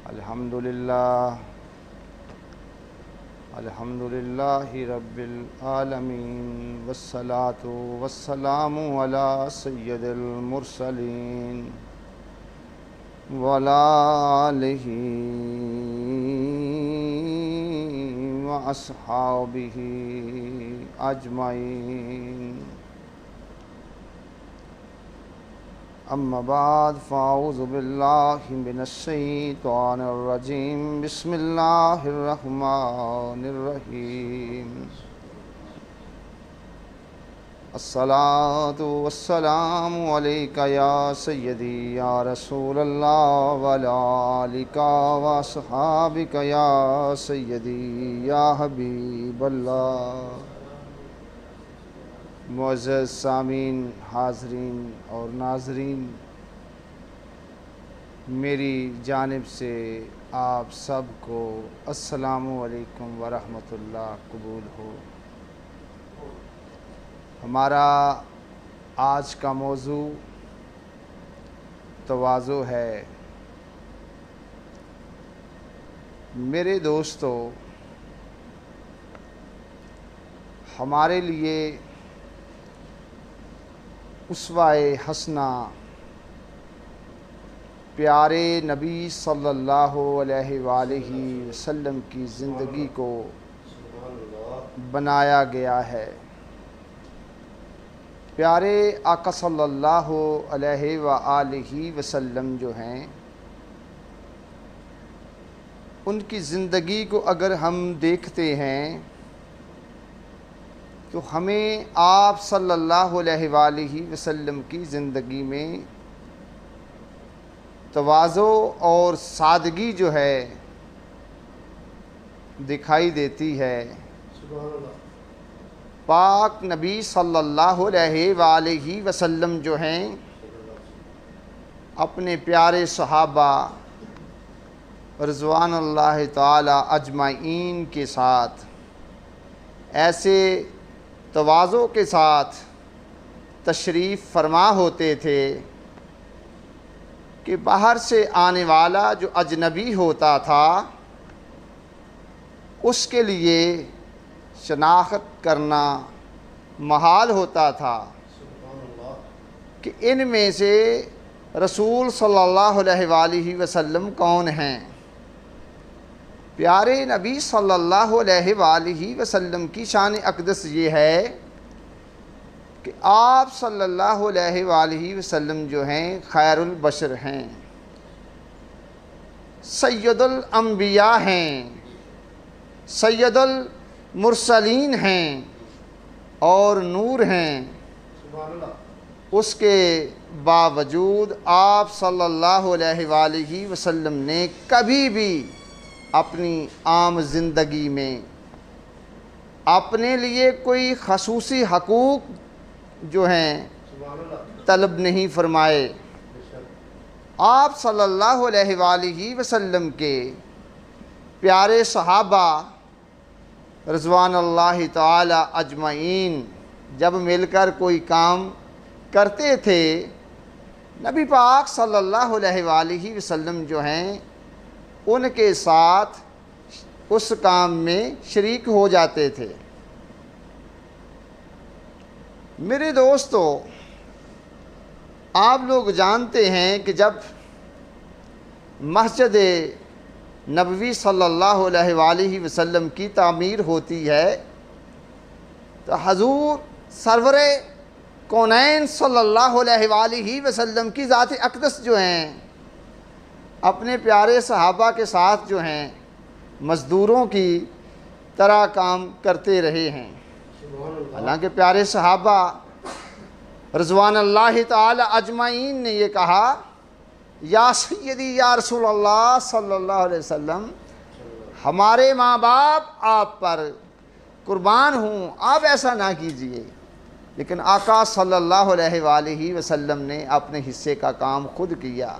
الحمدللہ رب العالمین والصلاة والسلام علی سید المرسلین وعلی آلہ واصحابہ اجمعین اما بعد فاعوذ باللہ من الشیطان الرجیم بسم اللہ الرحمن الرحیم الصلاۃ والسلام علیک یا سیدی یا رسول اللہ وعلی آلک واصحابک یا سیدی یا حبیب اللہ۔ معزز سامعین، حاضرین اور ناظرین، میری جانب سے آپ سب کو السلام علیکم ورحمۃ اللہ قبول ہو۔ ہمارا آج کا موضوع تواضع ہے۔ میرے دوستو، ہمارے لیے اسوہ حسنہ پیارے نبی صلی اللہ علیہ وآلہ وسلم کی زندگی کو بنایا گیا ہے۔ پیارے آقا صلی اللہ علیہ وآلہ وسلم جو ہیں، ان کی زندگی کو اگر ہم دیکھتے ہیں تو ہمیں آپ صلی اللہ علیہ وآلہ وسلم کی زندگی میں تواضع اور سادگی جو ہے دکھائی دیتی ہے۔ پاک نبی صلی اللہ علیہ وآلہ وسلم جو ہیں، اپنے پیارے صحابہ رضوان اللہ تعالی اجمعین کے ساتھ ایسے تواضع کے ساتھ تشریف فرما ہوتے تھے کہ باہر سے آنے والا جو اجنبی ہوتا تھا، اس کے لیے شناخت کرنا محال ہوتا تھا کہ ان میں سے رسول صلی اللہ علیہ وآلہ وسلم کون ہیں۔ پیارے نبی صلی اللہ علیہ وآلہ وسلم کی شان اقدس یہ ہے کہ آپ صلی اللہ علیہ وآلہ وسلم جو ہیں خیر البشر ہیں، سید الانبیاء ہیں، سید المرسلین ہیں اور نور ہیں۔ اس کے باوجود آپ صلی اللہ علیہ وآلہ وسلم نے کبھی بھی اپنی عام زندگی میں اپنے لیے کوئی خصوصی حقوق جو ہیں طلب نہیں فرمائے۔ آپ صلی اللہ علیہ وآلہ وسلم کے پیارے صحابہ رضوان اللہ تعالی اجمعین جب مل کر کوئی کام کرتے تھے، نبی پاک صلی اللہ علیہ وآلہ وسلم جو ہیں ان کے ساتھ اس کام میں شریک ہو جاتے تھے۔ میرے دوستو، آپ لوگ جانتے ہیں کہ جب مسجد نبوی صلی اللہ علیہ وآلہ وسلم کی تعمیر ہوتی ہے تو حضور سرور کونین صلی اللہ علیہ وآلہ وسلم کی ذات اقدس جو ہیں اپنے پیارے صحابہ کے ساتھ جو ہیں مزدوروں کی طرح کام کرتے رہے ہیں۔ حالانکہ پیارے صحابہ رضوان اللہ تعالی اجمعین نے یہ کہا، یا سیدی یا رسول اللہ صلی اللہ علیہ وسلم، ہمارے ماں باپ آپ پر قربان ہوں، آپ ایسا نہ کیجئے۔ لیکن آقا صلی اللہ علیہ وآلہ وسلم نے اپنے حصے کا کام خود کیا۔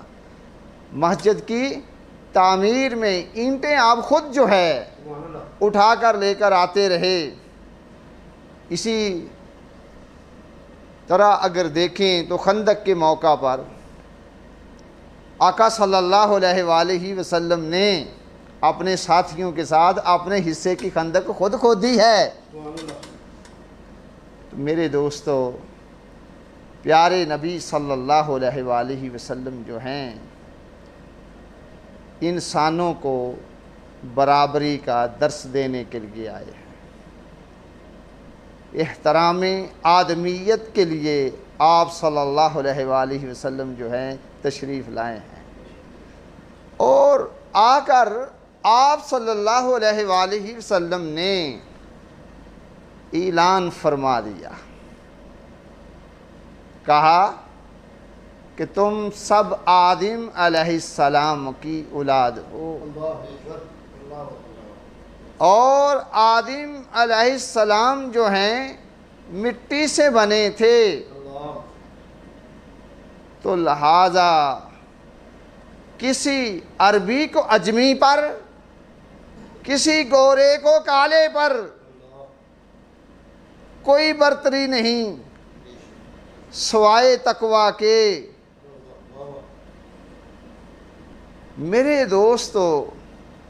مسجد کی تعمیر میں اینٹیں آپ خود جو ہے اٹھا کر لے کر آتے رہے۔ اسی طرح اگر دیکھیں تو خندق کے موقع پر آقا صلی اللہ علیہ وآلہ وسلم نے اپنے ساتھیوں کے ساتھ اپنے حصے کی خندق خود کھودی ہے۔ تو میرے دوستو، پیارے نبی صلی اللہ علیہ وآلہ وسلم جو ہیں انسانوں کو برابری کا درس دینے کے لیے آئے ہیں، احترام آدمیت کے لیے آپ صلی اللہ علیہ وآلہ وسلم جو ہیں تشریف لائے ہیں، اور آ کر آپ صلی اللہ علیہ وآلہ وسلم نے اعلان فرما دیا، کہا کہ تم سب آدم علیہ السلام کی اولاد ہو، اور آدم علیہ السلام جو ہیں مٹی سے بنے تھے، تو لہذا کسی عربی کو اجمی پر، کسی گورے کو کالے پر کوئی برتری نہیں سوائے تقویٰ کے۔ میرے دوستو،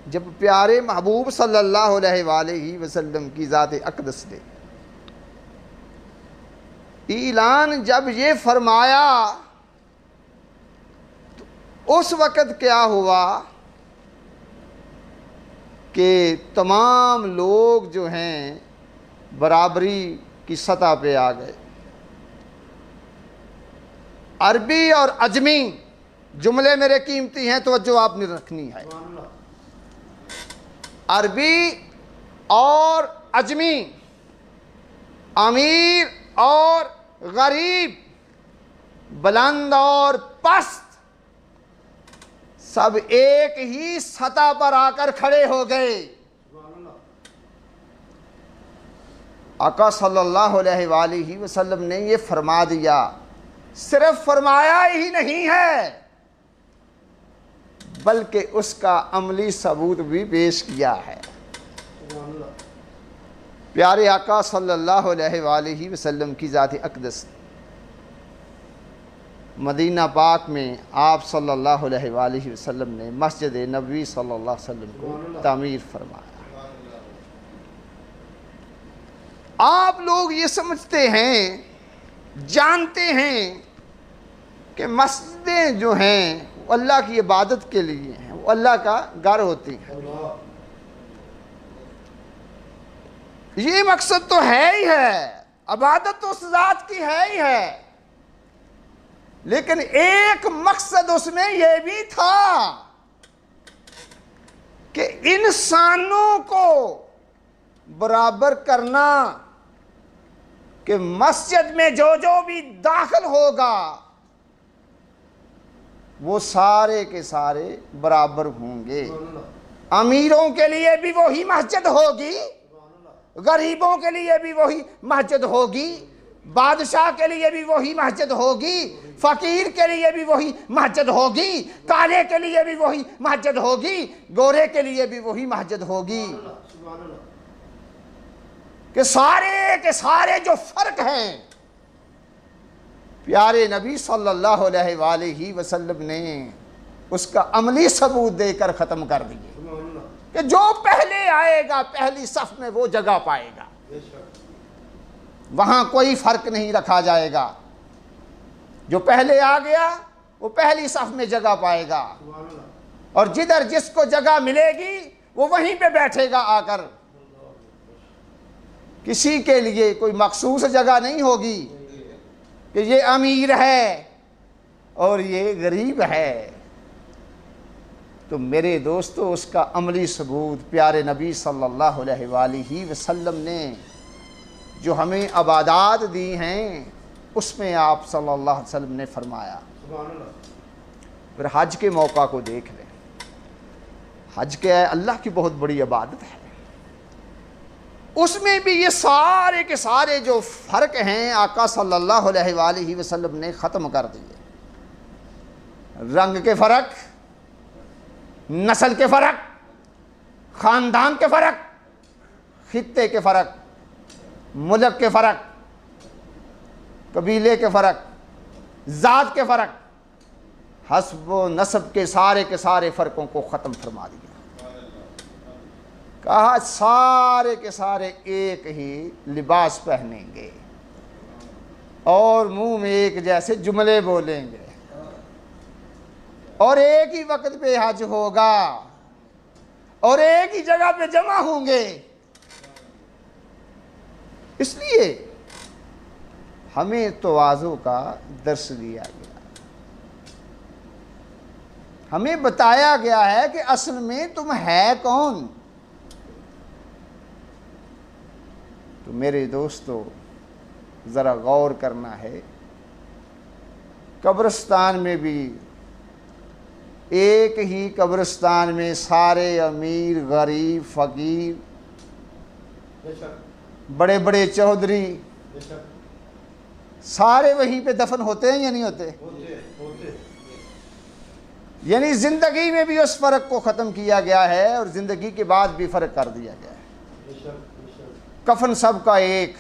جب پیارے محبوب صلی اللہ علیہ وآلہ وسلم کی ذات اقدس نے اعلان جب یہ فرمایا، تو اس وقت کیا ہوا کہ تمام لوگ جو ہیں برابری کی سطح پہ آ گئے۔ عربی اور اجمی جملے میرے قیمتی ہیں، توجہ آپ نے رکھنی ہے۔ عربی اور اجمی، امیر اور غریب، بلند اور پست، سب ایک ہی سطح پر آ کر کھڑے ہو گئے۔ آقا صلی اللہ علیہ وآلہ وسلم نے یہ فرما دیا، صرف فرمایا ہی نہیں ہے بلکہ اس کا عملی ثبوت بھی پیش کیا ہے۔ پیارے آقا صلی اللہ علیہ وآلہ وسلم کی ذات اقدس مدینہ پاک میں آپ صلی اللہ علیہ وآلہ وسلم نے مسجد نبوی صلی اللہ علیہ وسلم کو تعمیر فرمایا۔ آپ لوگ یہ سمجھتے ہیں، جانتے ہیں کہ مسجدیں جو ہیں وہ اللہ کی عبادت کے لیے ہیں، وہ اللہ کا گھر ہوتی ہیں۔ یہ مقصد تو ہے ہی ہے، عبادت تو اس ذات کی ہے ہی ہے، لیکن ایک مقصد اس میں یہ بھی تھا کہ انسانوں کو برابر کرنا، کہ مسجد میں جو بھی داخل ہوگا وہ سارے کے سارے برابر ہوں گے۔ امیروں کے لیے بھی وہی مسجد ہوگی، غریبوں کے لیے بھی وہی مسجد ہوگی، بادشاہ کے لیے بھی وہی مسجد ہوگی، فقیر کے لیے بھی وہی مسجد ہوگی، کالے کے لیے بھی وہی مسجد ہوگی، گورے کے لیے بھی وہی مسجد ہوگی، کہ سارے کے سارے جو فرق ہیں پیارے نبی صلی اللہ علیہ وآلہ وسلم نے اس کا عملی ثبوت دے کر ختم کر دیے، کہ جو پہلے آئے گا پہلی صف میں وہ جگہ پائے گا، وہاں کوئی فرق نہیں رکھا جائے گا، جو پہلے آ گیا وہ پہلی صف میں جگہ پائے گا، اور جدھر جس کو جگہ ملے گی وہ وہیں پہ بیٹھے گا آ کر، کسی کے لیے کوئی مخصوص جگہ نہیں ہوگی کہ یہ امیر ہے اور یہ غریب ہے۔ تو میرے دوستو، اس کا عملی ثبوت پیارے نبی صلی اللہ علیہ وآلہ وسلم نے جو ہمیں عبادات دی ہیں اس میں آپ صلی اللہ علیہ وسلم نے فرمایا۔ پھر حج کے موقع کو دیکھ لیں، حج کیا ہے؟ اللہ کی بہت بڑی عبادت ہے، اس میں بھی یہ سارے کے سارے جو فرق ہیں آقا صلی اللہ علیہ وآلہ وسلم نے ختم کر دیے۔ رنگ کے فرق، نسل کے فرق، خاندان کے فرق، خطے کے فرق، ملک کے فرق، قبیلے کے فرق، ذات کے فرق، حسب و نسب کے سارے فرقوں کو ختم فرما دیا. کہا سارے کے سارے ایک ہی لباس پہنیں گے اور منہ میں ایک جیسے جملے بولیں گے اور ایک ہی وقت پہ حج ہوگا اور ایک ہی جگہ پہ جمع ہوں گے. اس لیے ہمیں تواضع کا درس دیا گیا. ہمیں بتایا گیا ہے کہ اصل میں تم ہے کون. تو میرے دوستو ذرا غور کرنا ہے. قبرستان میں بھی ایک ہی قبرستان میں سارے امیر غریب فقیر بڑے بڑے چودھری سارے وہیں پہ دفن ہوتے ہیں یا نہیں ہوتے؟ یعنی زندگی میں بھی اس فرق کو ختم کیا گیا ہے اور زندگی کے بعد بھی فرق کر دیا گیا ہے. کفن سب کا ایک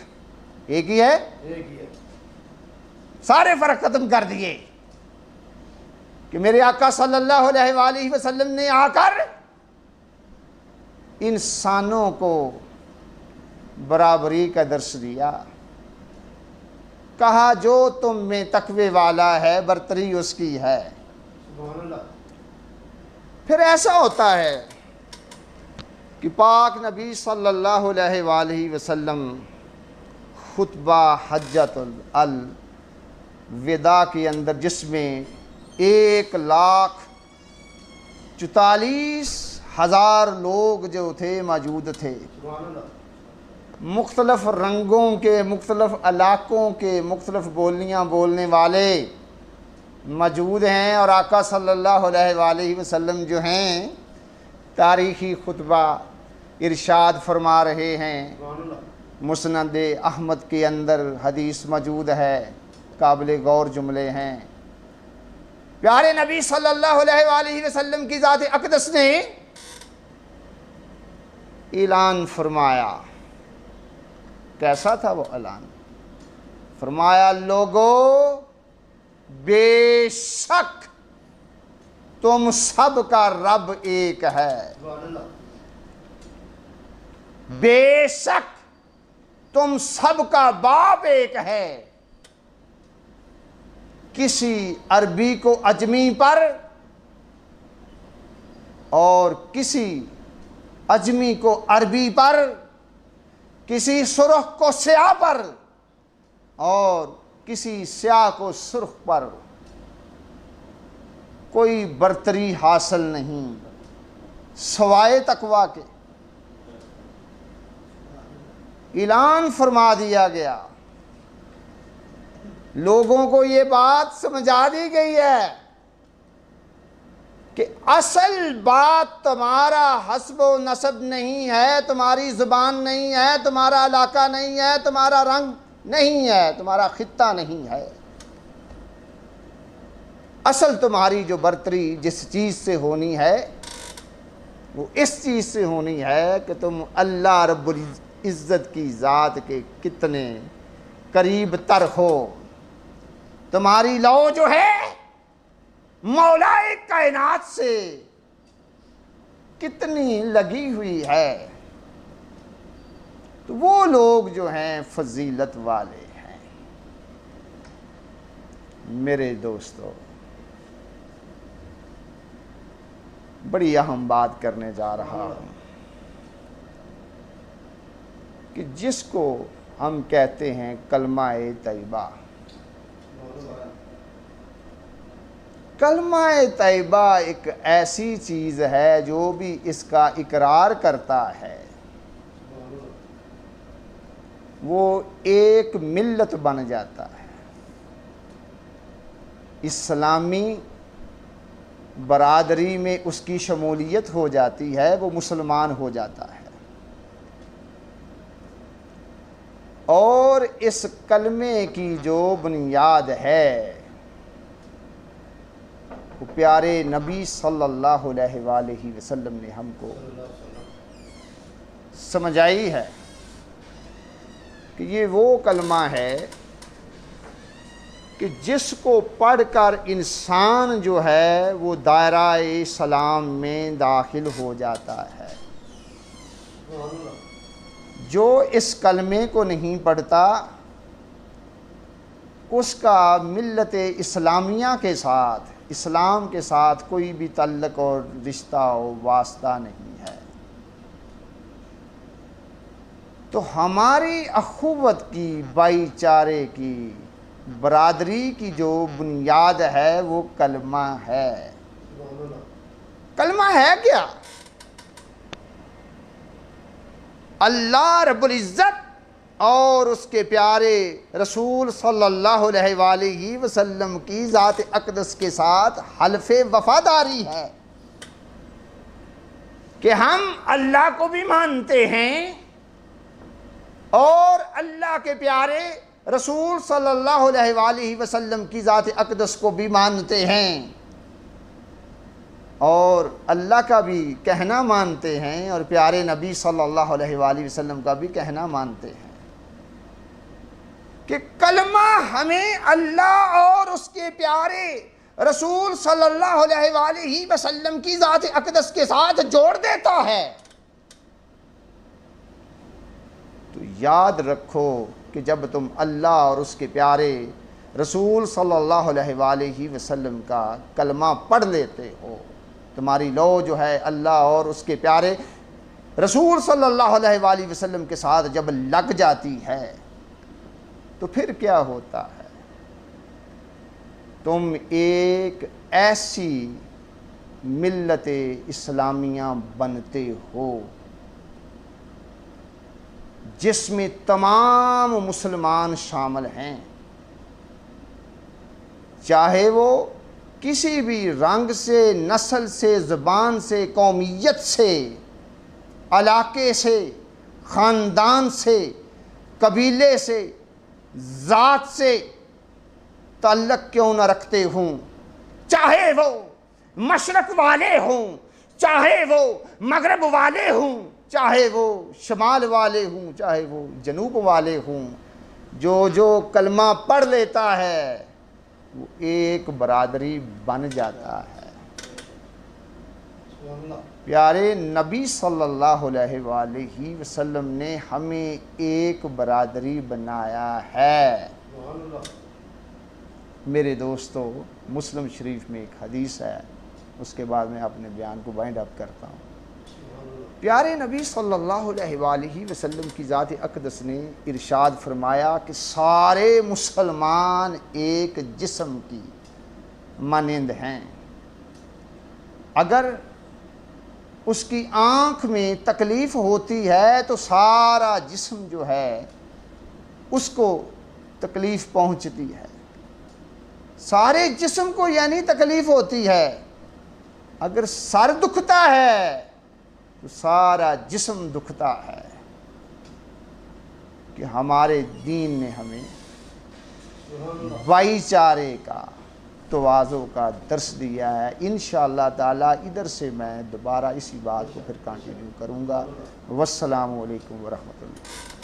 ہی ہے. سارے فرق ختم کر دیے کہ میرے آقا صلی اللہ علیہ وآلہ وسلم نے آ کر انسانوں کو برابری کا درس دیا. کہا جو تم میں تقوی والا ہے برتری اس کی ہے. پھر ایسا ہوتا ہے کہ پاک نبی صلی اللہ علیہ وآلہ وسلم خطبہ حجۃ الوداع کے اندر جس میں 1,44,000 لوگ جو تھے موجود تھے, مختلف رنگوں کے, مختلف علاقوں کے, مختلف بولیاں بولنے والے موجود ہیں, اور آقا صلی اللہ علیہ وآلہ وسلم جو ہیں تاریخی خطبہ ارشاد فرما رہے ہیں. مسند احمد کے اندر حدیث موجود ہے, قابل غور جملے ہیں. پیارے نبی صلی اللہ علیہ وآلہ وسلم کی ذات اقدس نے اعلان فرمایا. کیسا تھا وہ اعلان؟ فرمایا لوگو بے شک تم سب کا رب ایک ہے. بے شک تم سب کا باپ ایک ہے. کسی عربی کو اجمی پر اور کسی اجمی کو عربی پر, کسی سرخ کو سیاہ پر اور کسی سیاہ کو سرخ پر کوئی برتری حاصل نہیں سوائے تقویٰ کے. اعلان فرما دیا گیا. لوگوں کو یہ بات سمجھا دی گئی ہے کہ اصل بات تمہارا حسب و نسب نہیں ہے, تمہاری زبان نہیں ہے, تمہارا علاقہ نہیں ہے, تمہارا رنگ نہیں ہے, تمہارا خطہ نہیں ہے. اصل تمہاری جو برتری جس چیز سے ہونی ہے وہ اس چیز سے ہونی ہے کہ تم اللہ رب العزت کی ذات کے کتنے قریب تر ہو. تمہاری لو جو ہے مولا کائنات سے کتنی لگی ہوئی ہے. تو وہ لوگ جو ہیں فضیلت والے ہیں. میرے دوستو بڑی اہم بات کرنے جا رہا ہوں کہ جس کو ہم کہتے ہیں کلمہ طیبہ. کلمہ طیبہ ایک ایسی چیز ہے جو بھی اس کا اقرار کرتا ہے وہ ایک ملت بن جاتا ہے. اسلامی برادری میں اس کی شمولیت ہو جاتی ہے, وہ مسلمان ہو جاتا ہے. اور اس کلمے کی جو بنیاد ہے وہ پیارے نبی صلی اللہ علیہ وآلہ وسلم نے ہم کو سمجھائی ہے کہ یہ وہ کلمہ ہے کہ جس کو پڑھ کر انسان جو ہے وہ دائرہ اسلام میں داخل ہو جاتا ہے۔ جو اس کلمے کو نہیں پڑھتا اس کا ملت اسلامیہ کے ساتھ، اسلام کے ساتھ کوئی بھی تعلق اور رشتہ و واسطہ نہیں ہے۔ تو ہماری اخوت کی، بھائی چارے کی، برادری کی جو بنیاد ہے وہ کلمہ ہے۔ کلمہ ہے کیا؟ اللہ رب العزت اور اس کے پیارے رسول صلی اللہ علیہ وآلہ وسلم کی ذات اقدس کے ساتھ حلف وفاداری ہے کہ ہم اللہ کو بھی مانتے ہیں اور اللہ کے پیارے رسول صلی اللہ علیہ وآلہ وسلم کی ذات اقدس کو بھی مانتے ہیں، اور اللہ کا بھی کہنا مانتے ہیں، اور پیارے نبی صلی اللہ علیہ وآلہ وسلم کا بھی کہنا مانتے ہیں کہ کلمہ ہمیں اللہ اور اس کے پیارے رسول صلی اللہ علیہ وآلہ وسلم کی ذات اقدس کے ساتھ جوڑ دیتا ہے۔ تو یاد رکھو کہ جب تم اللہ اور اس کے پیارے رسول صلی اللہ علیہ وآلہ وسلم کا کلمہ پڑھ لیتے ہو، تمہاری لو جو ہے اللہ اور اس کے پیارے رسول صلی اللہ علیہ وآلہ وسلم کے ساتھ جب لگ جاتی ہے تو پھر کیا ہوتا ہے؟ تم ایک ایسی ملت اسلامیہ بنتے ہو جس میں تمام مسلمان شامل ہیں، چاہے وہ کسی بھی رنگ سے، نسل سے، زبان سے، قومیت سے، علاقے سے، خاندان سے، قبیلے سے، ذات سے تعلق کیوں نہ رکھتے ہوں، چاہے وہ مشرق والے ہوں، چاہے وہ مغرب والے ہوں، چاہے وہ شمال والے ہوں، چاہے وہ جنوب والے ہوں، جو کلمہ پڑھ لیتا ہے وہ ایک برادری بن جاتا ہے۔ پیارے نبی صلی اللہ علیہ وآلہ وسلم نے ہمیں ایک برادری بنایا ہے۔ میرے دوستو، مسلم شریف میں ایک حدیث ہے، اس کے بعد میں اپنے بیان کو وائنڈ اپ کرتا ہوں۔ پیارے نبی صلی اللہ علیہ وآلہ وسلم کی ذات اقدس نے ارشاد فرمایا کہ سارے مسلمان ایک جسم کی مانند ہیں، اگر اس کی آنکھ میں تکلیف ہوتی ہے تو سارا جسم جو ہے اس کو تکلیف پہنچتی ہے، سارے جسم کو یعنی تکلیف ہوتی ہے۔ اگر سر دکھتا ہے تو سارا جسم دکھتا ہے، کہ ہمارے دین نے ہمیں بھائی چارے کا، تواضع کا درس دیا ہے۔ انشاءاللہ تعالی ادھر سے میں دوبارہ اسی بات کو پھر کنٹینیو کروں گا۔ والسلام علیکم ورحمۃ اللہ۔